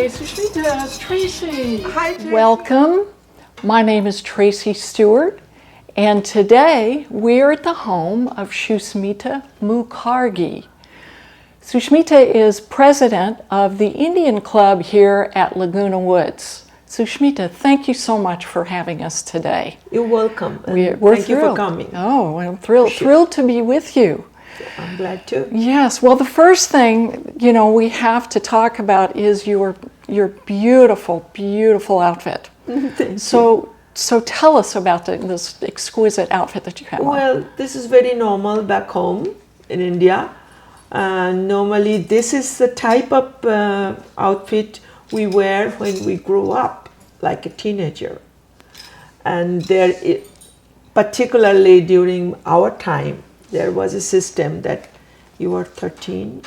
Susmita, it's Tracy. Hi, Tracy. Welcome. My name is Tracy Stewart, and today we're at the home of Susmita Mujherjee. Susmita is president of the Indian Club here at Laguna Woods. Susmita, thank you so much for having us today. You're welcome. We're Thank thrilled. you for coming. Oh, I'm thrilled to be with you. I'm glad to. Yes, well, the first thing, we have to talk about is your beautiful, beautiful outfit. Thank you. So tell us about this exquisite outfit that you have on. Well, this is very normal back home in India. Normally, this is the type of outfit we wear when we grow up, like a teenager. And particularly during our time, there was a system that you are 13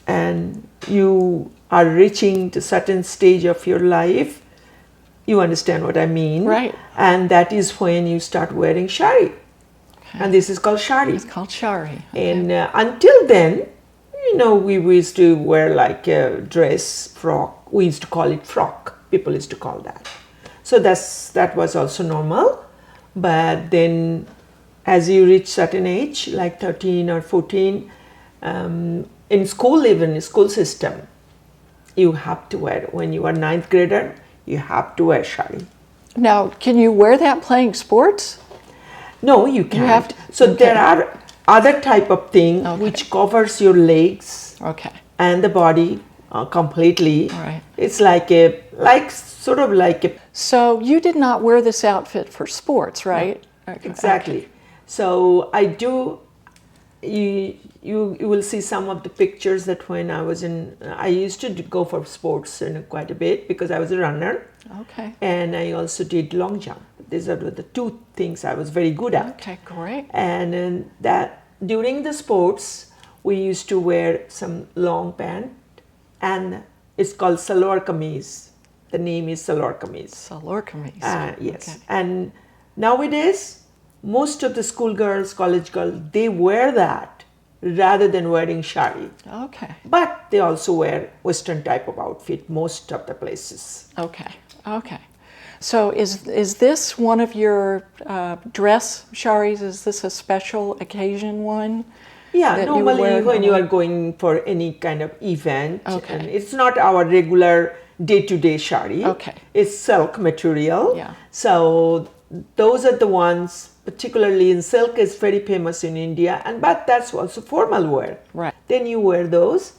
and you are reaching to certain stage of your life. You understand what I mean? Right. And that is when you start wearing shari. Okay. And this is called shari. It's called shari. Okay. And until then, we used to wear like a dress, frock. We used to call it frock. People used to call that. So that was also normal. But then as you reach certain age, like 13 or 14, in school, even in school system, you have to wear, when you are ninth grader, you have to wear shari. Now, can you wear that playing sports? No, you can't. You have to, so okay. There are other type of thing which covers your legs and the body completely. Right. It's sort of like a. So you did not wear this outfit for sports, right? No, exactly. Okay. So I do. You will see some of the pictures that when I used to go for sports quite a bit because I was a runner. Okay. And I also did long jump. These are the two things I was very good at. Okay, great. And that during the sports, we used to wear some long pant, and it's called salwar kameez. The name is salwar kameez. Salwar kameez. Yes. Okay. And nowadays, most of the school girls, college girls, they wear that rather than wearing shari. Okay. But they also wear Western type of outfit most of the places. Okay. So is this one of your dress sharis? Is this a special occasion one? Yeah, normally when you are going for any kind of event, and it's not our regular day-to-day shari. Okay. It's silk material. Yeah. So those are the ones, particularly in silk is very famous in India, but that's also formal wear. Right. Then you wear those.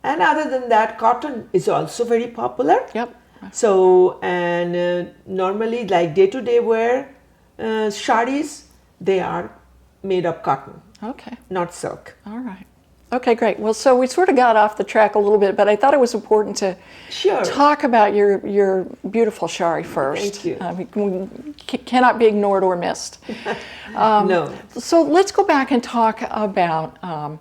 And other than that, cotton is also very popular. Yep. So, and normally like day-to-day wear sharis, they are made of cotton. Okay. Not silk. All right. Okay, great. Well, so we sort of got off the track a little bit, but I thought it was important to talk about your beautiful shari first. Thank you. Cannot be ignored or missed. No. So let's go back and talk about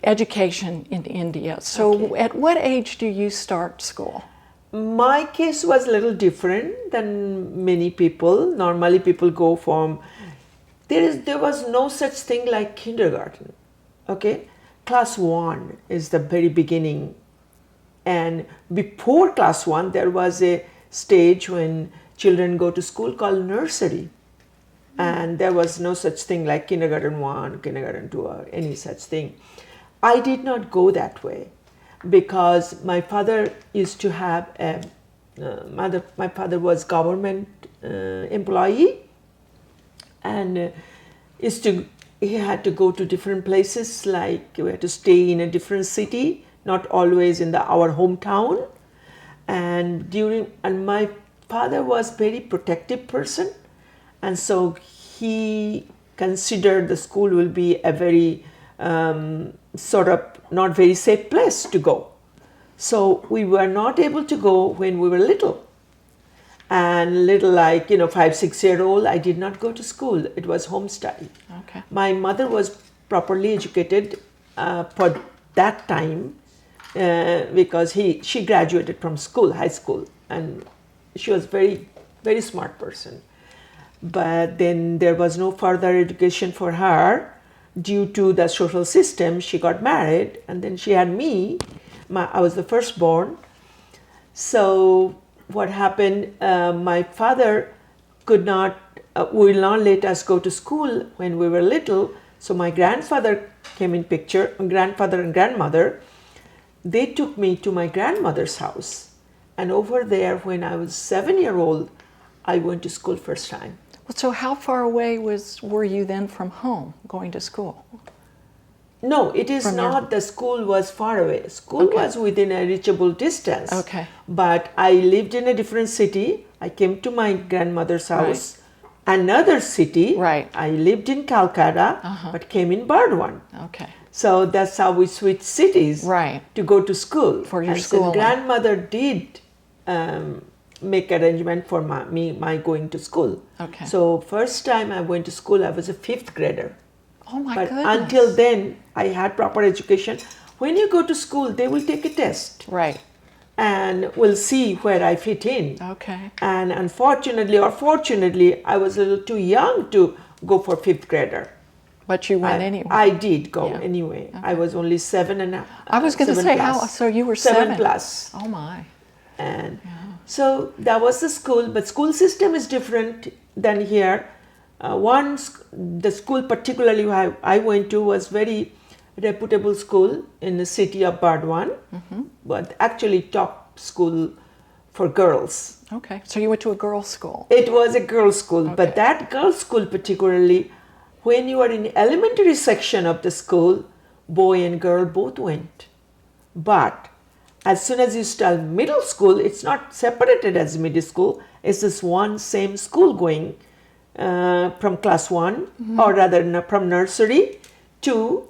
education in India. So at what age do you start school? My case was a little different than many people. Normally people go from, there was no such thing like kindergarten, okay? Class 1 is the very beginning. And before class 1, there was a stage when children go to school called nursery. And there was no such thing like kindergarten 1, kindergarten 2, or any such thing. I did not go that way because my father used to have my father was government employee and he had to go to different places, like we had to stay in a different city, not always in our hometown. And my father was very protective person, and so he considered the school will be a very sort of not very safe place to go. So we were not able to go when we were little. And little like, 5, 6 year old, I did not go to school. It was home study. Okay. My mother was properly educated for that time because she graduated from high school, and she was very, very smart person. But then there was no further education for her due to the social system. She got married, and then she had me. I was the firstborn. So what happened, my father will not let us go to school when we were little. So my grandfather came in picture, grandfather and grandmother. They took me to my grandmother's house. And over there, when I was 7-year-old, I went to school first time. Well, so how far away were you then from home going to school? No, it is not. The school was far away. School was within a reachable distance. Okay. But I lived in a different city. I came to my grandmother's house. Another city. Right. I lived in Calcutta, but came in Burdwan. Okay. So that's how we switched cities to go to school. For your and schooling. So grandmother did make arrangement for my going to school. Okay. So first time I went to school, I was a 5th grader. Oh my But goodness. until then, I had proper education. When you go to school, they will take a test. Right. And will see where I fit in. Okay. And unfortunately or fortunately, I was a little too young to go for 5th grader. But you went anyway. I did go Yeah. anyway. I was only 7 and a half. I was going to say, so you were 7 plus. Oh my. And so that was the school, but school system is different than here. The school particularly I went to was very reputable school in the city of Burdwan, but actually top school for girls. Okay. So you went to a girls' school. It was a girls' school, but that girls' school particularly, when you are in elementary section of the school, boy and girl both went. But as soon as you start middle school, it's not separated as middle school. It's just one same school going from class 1, or rather from nursery to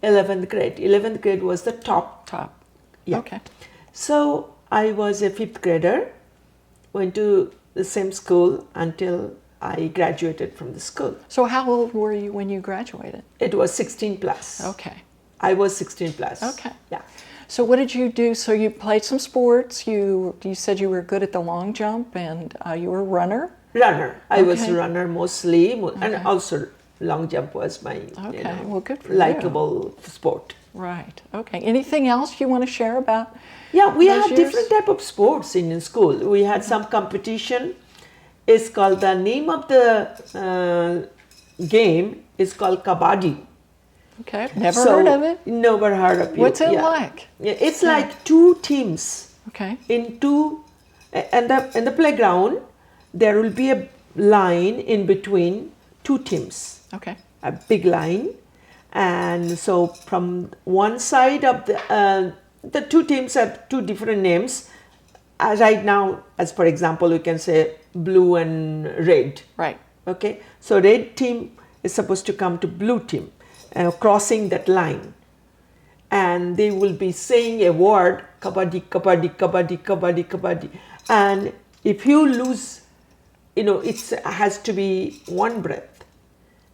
11th grade. 11th grade was the top. Yeah. Okay. So I was a 5th grader, went to the same school until I graduated from the school. So how old were you when you graduated? It was 16 plus. Okay. I was 16 plus. Okay. Yeah. So what did you do? So you played some sports. You said you were good at the long jump, and you were a runner. Runner. I was a runner mostly, and also long jump was my well, good for likable sport. Right. Okay. Anything else you want to share about? Yeah, we those had years? different type of sports in school. We had some competition. It's called, the name of the game is called Kabaddi. Okay. Never heard of it. Never heard of it. What's it like? Yeah, it's like 2 teams. Okay. In the playground, there will be a line in between 2 teams. Okay. A big line, and so from one side of the 2 teams have 2 different names. Right now, as for example, we can say blue and red. Right. Okay. So red team is supposed to come to blue team, crossing that line, and they will be saying a word, kabaddi, kabaddi, kabaddi, kabaddi, kabaddi, and if you lose, it has to be one breath,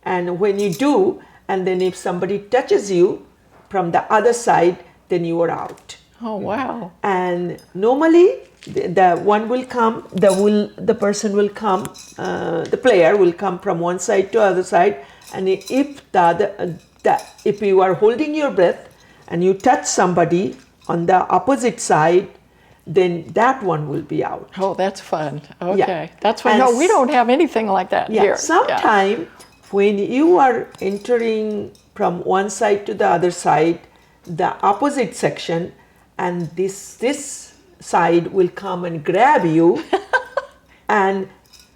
and when you do, and then if somebody touches you from the other side, then you are out. Oh wow. And normally the one will come, the person will come, the player will come from one side to other side, and if if you are holding your breath and you touch somebody on the opposite side, then that one will be out. Oh, that's fun. Okay. Yeah. That's fun. No, we don't have anything like that here. Sometime when you are entering from one side to the other side, the opposite section, and this side will come and grab you, and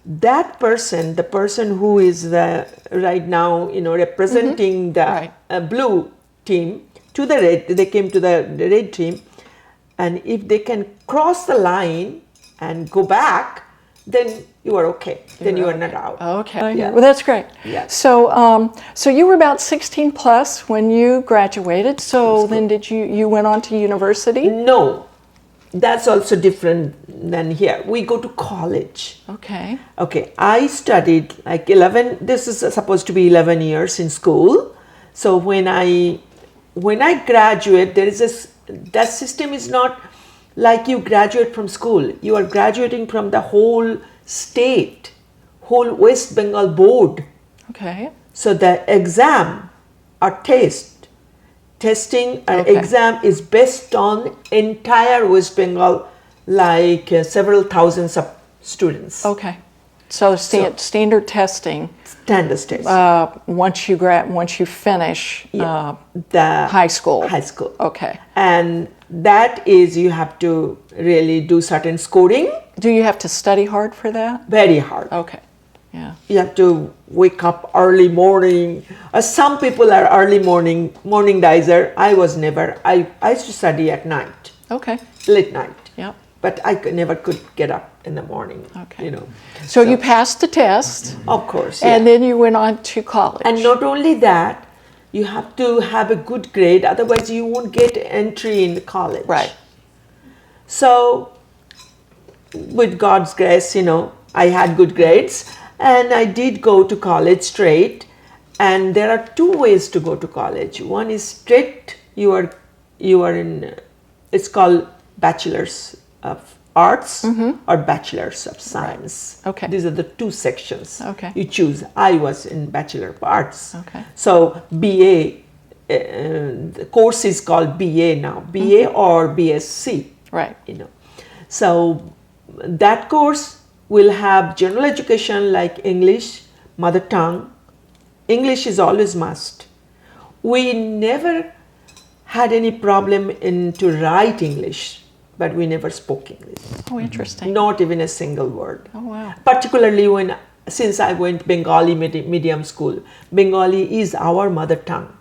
that person, the person who is right now, representing the blue team to the red, they came to the red team, and if they can cross the line and go back, then you are okay. Then you are not out. Okay. Yeah. Well, that's great. Yeah. So, so you were about 16 plus when you graduated. So then, did you went on to university? No, that's also different than here. We go to college. Okay. Okay. I studied like 11. This is supposed to be 11 years in school. So when I graduate, that system is not like you graduate from school. You are graduating from the whole state, whole West Bengal board. Okay. So the exam or testing or exam is based on entire West Bengal like several thousands of students. Okay. So, standard testing. Standard tests. Once you finish The high school. High school. Okay. And that is, you have to really do certain scoring. Do you have to study hard for that? Very hard. Okay. Yeah. You have to wake up early morning. Some people are early morning dicer. I was never. I used to study at night. Okay. Late night. Yep. But I never could get up in the morning. Okay. You know. So you passed the test. Of course. And then you went on to college. And not only that, you have to have a good grade. Otherwise, you won't get entry in college. Right. So, with God's grace, I had good grades, and I did go to college straight. And there are two ways to go to college. One is straight. You are in. It's called Bachelor's of Arts or Bachelor's of Science. Right. Okay. These are the two sections. Okay. You choose. I was in Bachelor of Arts. Okay. So BA, the course is called BA now. BA or BSc. Right. So that course will have general education like English, mother tongue. English is always must. We never had any problem to write English, but we never spoke English. Oh, interesting. Not even a single word. Oh, wow. Particularly since I went Bengali medium school. Bengali is our mother tongue.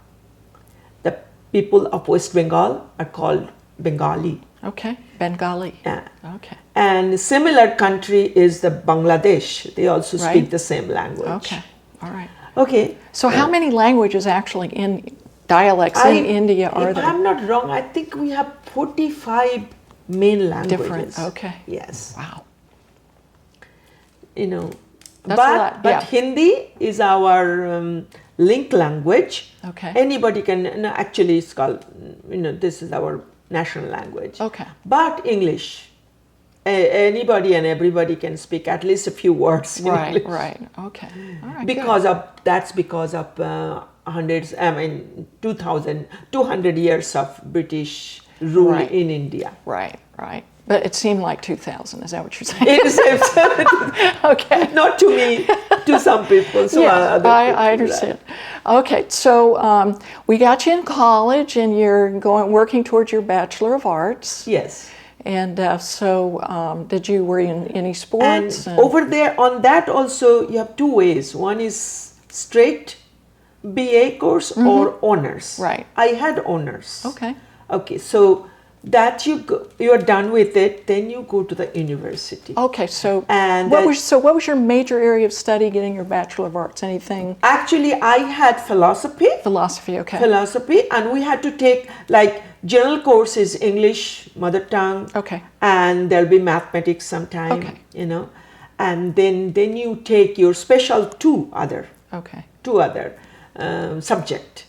The people of West Bengal are called Bengali. Okay. Bengali. Yeah. Okay. And similar country is the Bangladesh. They also speak Right. the same language. Okay. All right. Okay. So how many languages actually in dialects in India are if there? I'm not wrong, I think we have 45 main languages. Different. Okay. Yes. Wow. But a lot, yeah. Hindi is our link language. Okay. Anybody can, actually it's called, this is our national language. Okay. But English, anybody and everybody can speak at least a few words in Right. English. Right. Okay. All right. Because of hundreds, 200 years of British rule Right. in India. good. Right. Right. But it seemed like 2000. Is that what you're saying? It is Okay. not to me, to some people. So Yes, other I people, understand. Okay, so we got you in college, and you're working towards your Bachelor of Arts. Yes. And were you in any And sports? over there, on that also, you have two ways. One is straight BA course or honors. Right. I had honors. Okay. Okay, so that you are done with it, then you go to the university. Okay, so And what was your major area of study getting your Bachelor of Arts? Anything? Actually, I had philosophy, Philosophy, and we had to take like general courses, English, mother tongue, Okay. and there'll be mathematics sometime, Okay. and then you take your special two other Okay. subject.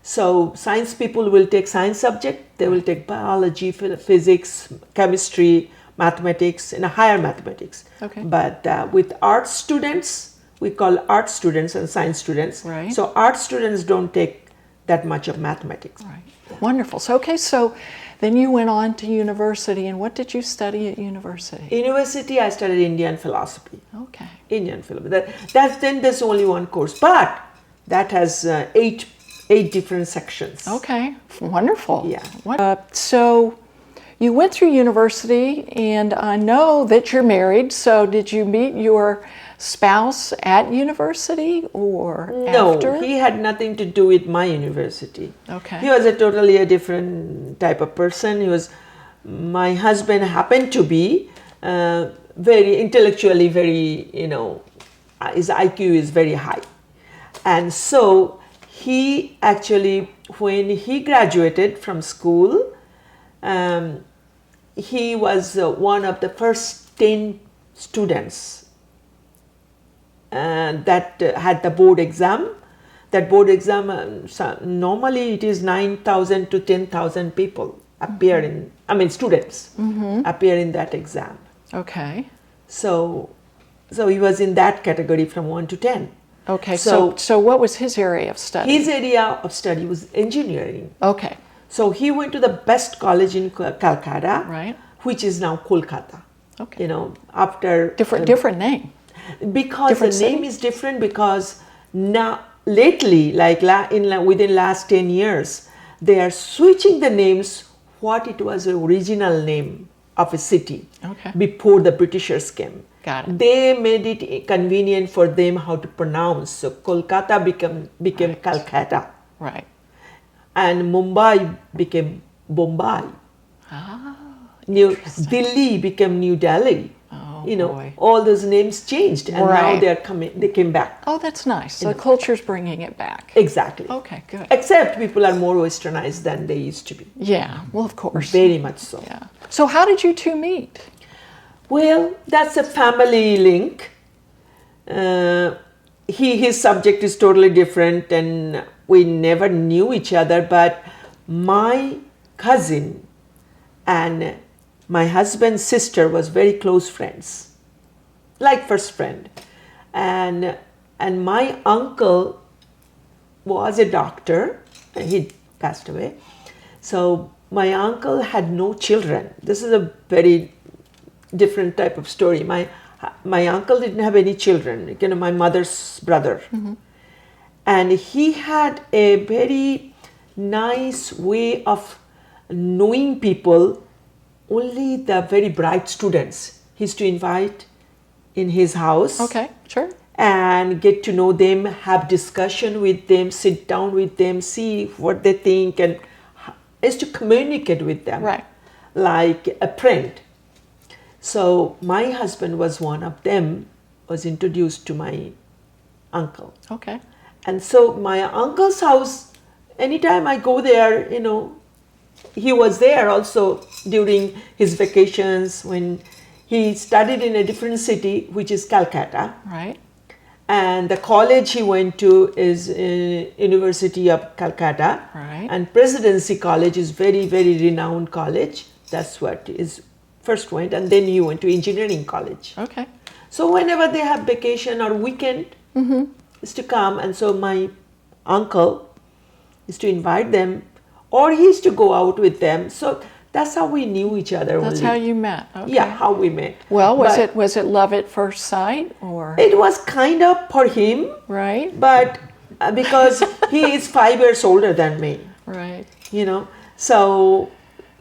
So science people will take science subject, they will take biology, physics, chemistry, mathematics, and higher mathematics. Okay. But with art students, we call art students and science students. Right. So art students don't take that much of mathematics. Right. Wonderful. So then you went on to university, and what did you study at university? University, I studied Indian philosophy. Okay. Indian philosophy. There's only one course, but that has eight different sections. Okay. Wonderful. Yeah. So you went through university, and I know that you're married. So did you meet your spouse at university or after? No, he had nothing to do with my university. Okay. He was a totally different type of person. My husband happened to be very intellectually, his IQ is very high. And so he actually, when he graduated from school, he was one of the first 10 students that had the board exam. That board exam, normally it is 9,000 to 10,000 people students appear in that exam. Okay. So he was in that category from 1 to 10. Okay. So what was his area of study? His area of study was engineering. Okay. So he went to the best college in Calcutta, Right. which is now Kolkata. Okay. After Different name. because Different the name city? is different, because now lately, like within last 10 years, they are switching the names what it was the original name of a city Okay. before the Britishers came. Got it. They made it convenient for them how to pronounce. So Kolkata became Right. Calcutta, Right. and Mumbai became Bombay. Ah, New Delhi became New Delhi. Oh, boy. All those names changed, and now Right. they came back. Oh, that's nice. So the culture's bringing it back. Exactly. Okay, good. Except people are more westernized than they used to be. Yeah, well, of course. Very much so. Yeah. So how did you two meet? Well, that's a family link. His subject is totally different, and we never knew each other. But my cousin and my husband's sister was very close friends, like first friend, and my uncle was a doctor, and he passed away. So my uncle had no children. This is a very different type of story. My uncle didn't have any children, my mother's brother. And he had a very nice way of knowing people, only the very bright students. He used to invite in his house. Okay, sure. And get to know them, have discussion with them, sit down with them, see what they think, and is to communicate with them, Right. like a friend. So my husband was one of them, was introduced to my uncle. Okay. And so my uncle's house, anytime I go there, he was there also during his vacations when he studied in a different city, which is Calcutta. Right. And the college he went to is University of Calcutta. Right. And Presidency College is very, very renowned college. That's what is first went. And then he went to engineering college. Okay. So whenever they have vacation or weekend, is to come. And so my uncle is to invite them, or he used to go out with them. So that's how we knew each other. That's only. how you met. Okay. Yeah, how we met. Well, But was it love at first sight or It was kind of for him, right? but because he is 5 years older than me, Right. so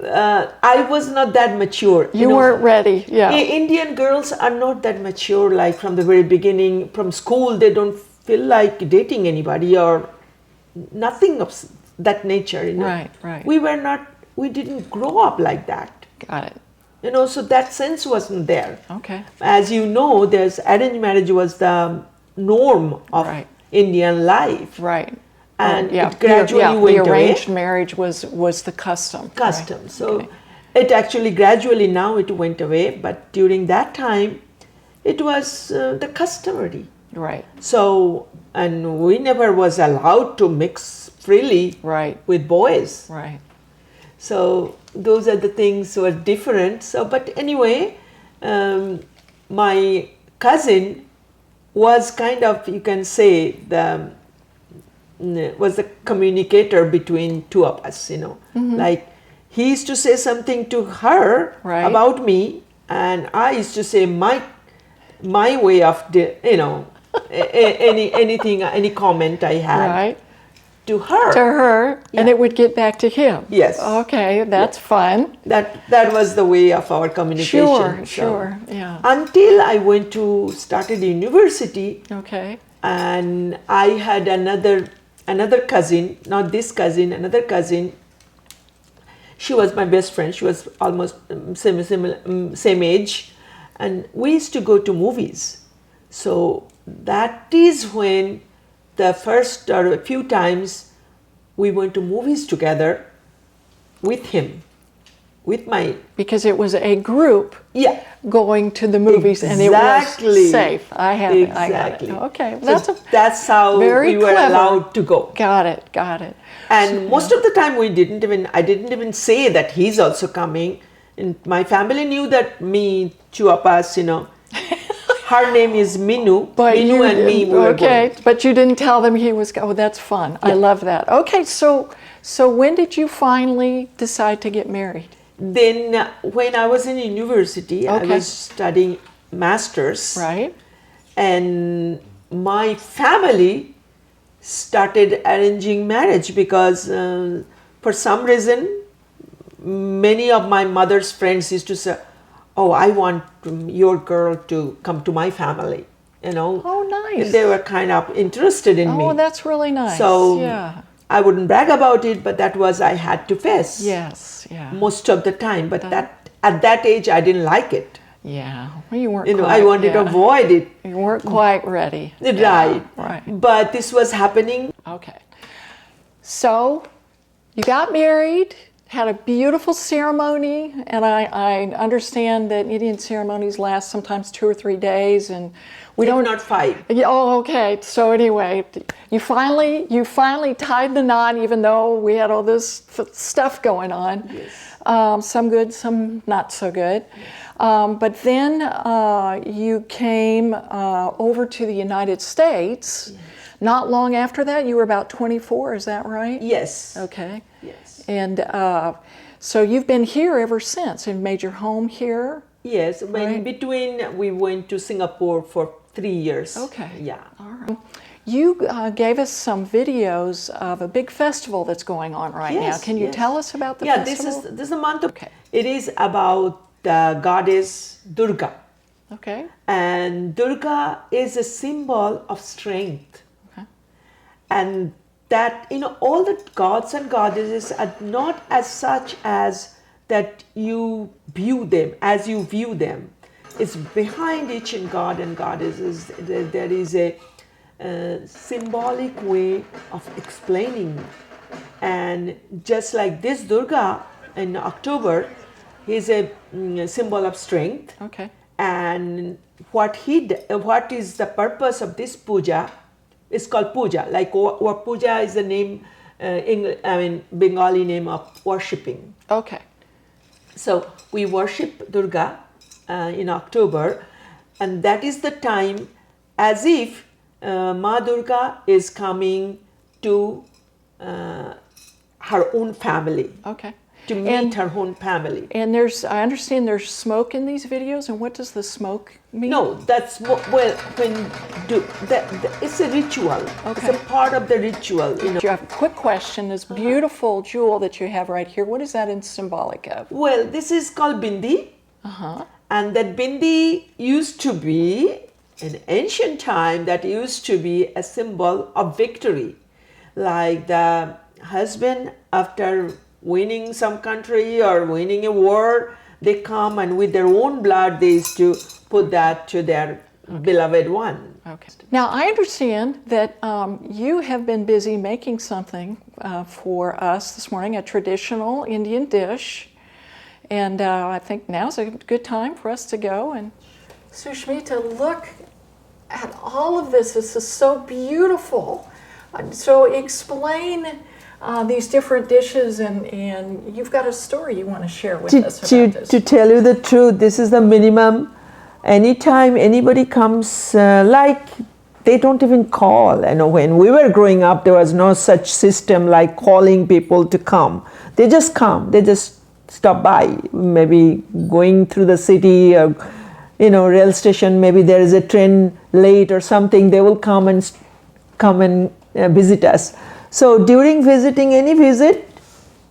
I was not that mature. You weren't ready. Yeah. Indian girls are not that mature, like from the very beginning. From school, they don't feel like dating anybody or nothing of that nature. Right, right. We didn't grow up like that. Got it. So that sense wasn't there. Okay. As you know, there's arranged marriage was the norm of Right. Indian life. Right. And yeah. it gradually went the away. arranged marriage was the custom. right? Custom. So Okay. it actually gradually now it went away, but during that time, it was the customary. Right. So, and we never was allowed to mix freely Right. with boys. Right. So those are the things were different. So, but anyway, my cousin was kind of, you can say, was the communicator between two of us. Like he used to say something to her Right. about me, and I used to say my way of any comment I had Right. to her. To her, and Yeah. it would get back to him. Yes. Okay, that's fun. That was the way of our communication. Sure. So, Sure. Yeah. until I went to started university, Okay. and I had another cousin, not this cousin, another cousin. She was my best friend. She was almost same age, and we used to go to movies. So that is when the first or a few times we went to movies together with him, with my Because it was a group yeah. going to the movies, and it Exactly. was safe. I got Exactly. it. Okay, So that's how very we were clever. allowed to go. Got it. And most of the time I didn't even say that he's also coming. And my family knew that me, two of us, her name is Minu. But Minu you and me, we were okay, going. but you didn't tell them he was. Oh, that's fun. I love that. Okay, so when did you finally decide to get married? then when I was in university, I Okay. was studying masters. Right. And my family started arranging marriage because for some reason many of my mother's friends used to say, oh, I want your girl to come to my family, you know. Oh, nice. They were kind of interested in me. Oh, that's really nice. So yeah. I wouldn't brag about it, but that was I had to face Yes. Yeah. most of the time. But that at that age I didn't like it. Yeah. Well, you weren't. You know, quite, I wanted to avoid it. You weren't quite ready. Right. Yeah, right. But this was happening. Okay. So you got married, had a beautiful ceremony, and I understand that Indian ceremonies last sometimes 2 or 3 days, and we don't. Not 5. Yeah, oh, okay. So anyway, you finally tied the knot, even though we had all this stuff going on. Yes. Some good, some not so good. But then you came over to the United States. Not long after that, you were about 24. Is that right? Yes. Okay. Yes. And so you've been here ever since and made your home here? Yes. When Right. between we went to Singapore for 3 years. Okay. Yeah. All right. You gave us some videos of a big festival that's going on right now. Yes, Can you yes. tell us about the Yeah, festival? this is the month of. Okay. It is about the goddess Durga, Okay. and Durga is a symbol of strength. Okay. And that, you know, all the gods and goddesses are not as such as that you view them as you view them. It's behind each god and goddesses there is a symbolic way of explaining. And just like this Durga in October, he's a symbol of strength. Okay. And what is the purpose of this puja? It's called puja. Like puja is the name, Bengali name of worshipping. Okay. So we worship Durga in October, and that is the time as if Ma Durga is coming to her own family, Okay. to meet her own family. And I understand there's smoke in these videos, and what does the smoke mean? No, that's it's a ritual. Okay. It's a part of the ritual. You know. You have a quick question. This beautiful jewel that you have right here, what is that in symbolic of? Well, this is called bindi, and that bindi used to be in ancient time. That used to be a symbol of victory, like the husband after winning some country or winning a war, they come and with their own blood they used to put that to their beloved one. Okay. Now I understand that you have been busy making something for us this morning, a traditional Indian dish, and I think now's a good time for us to go. And Susmita, look at all of this. This is so beautiful. So explain these different dishes, and you've got a story you want to share with us about this. To tell you the truth, this is the minimum. Anytime anybody comes, like they don't even call. You know, when we were growing up, there was no such system like calling people to come. They just come. They just stop by. Maybe going through the city or, rail station. Maybe there is a train late or something. They will come and visit us. So during any visit,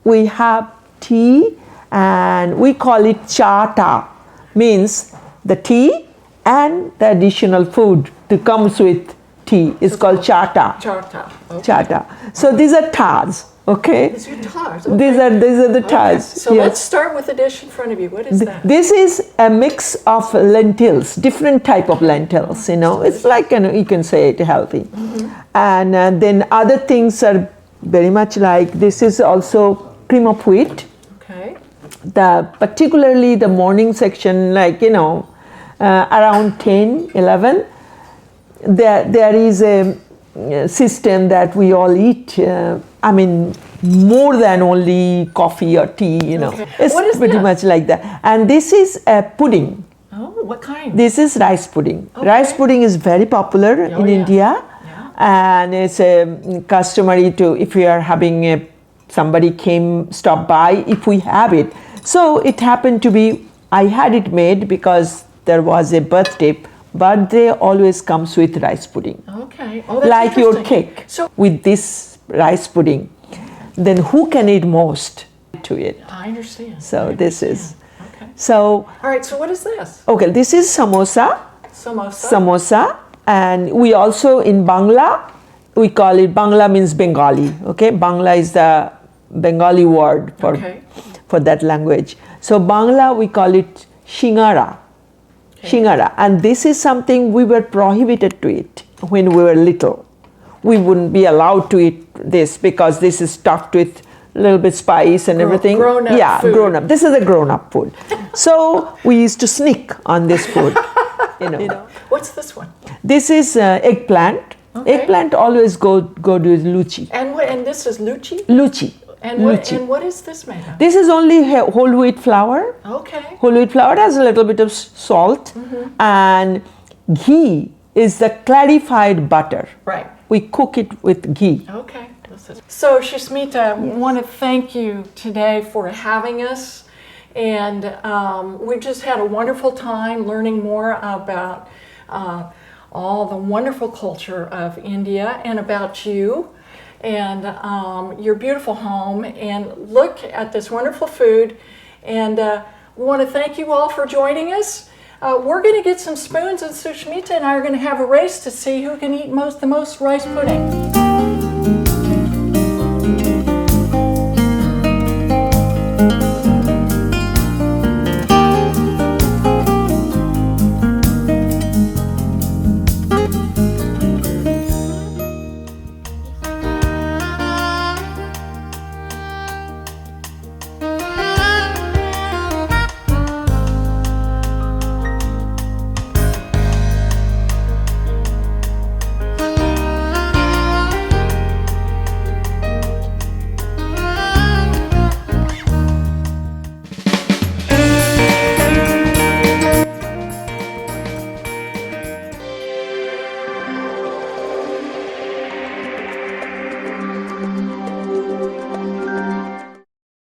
we have tea, and we call it chata, means the tea and the additional food that comes with tea is called chata. Chata. Okay. Chata. So these are tas, okay? These are tars. These are the tas. Okay. So let's start with the dish in front of you. What is that? This is a mix of lentils, different type of lentils. It's like you can say it healthy, and then other things are very much like this is also cream of wheat. Okay. Particularly the morning section, like around 10, 11, there is a system that we all eat. More than only coffee or tea, Okay. It's What is pretty this? much like that. And this is a pudding. Oh, what kind? This is rice pudding. Okay. Rice pudding is very popular in yeah. India, and it's customary to, if we are having somebody stop by, if we have it, So it happened to be, I had it made because there was a birthday. Birthday always comes with rice pudding. Okay. Oh, that's Like your interesting. cake. So with this rice pudding, then who can eat most to it? I understand. So I this understand. is, Okay. so, All right. So what is this? okay, this is samosa. Samosa. And we also in Bangla, we call it, Bangla means Bengali, okay? Bangla is the Bengali word Okay. for that language. So Bangla, we call it shingara. Shingara. And this is something we were prohibited to eat when we were little. We wouldn't be allowed to eat this because this is stuffed with a little bit spice and everything. Grown-up yeah, food. grown up. This is a grown up food. So we used to sneak on this food. You know. What's this one? This is Okay. eggplant. Eggplant always go with luchi. And this is luchi. Luchi. And Luchi. what is this made of? This is only whole wheat flour. Okay. Whole wheat flour has a little bit of salt, and ghee is the clarified butter. Right. We cook it with ghee. Okay. So Susmita, I want to thank you today for having us, and we've just had a wonderful time learning more about all the wonderful culture of India and about you and your beautiful home, and look at this wonderful food. And we want to thank you all for joining us. We're going to get some spoons, and Susmita and I are going to have a race to see who can eat the most rice pudding.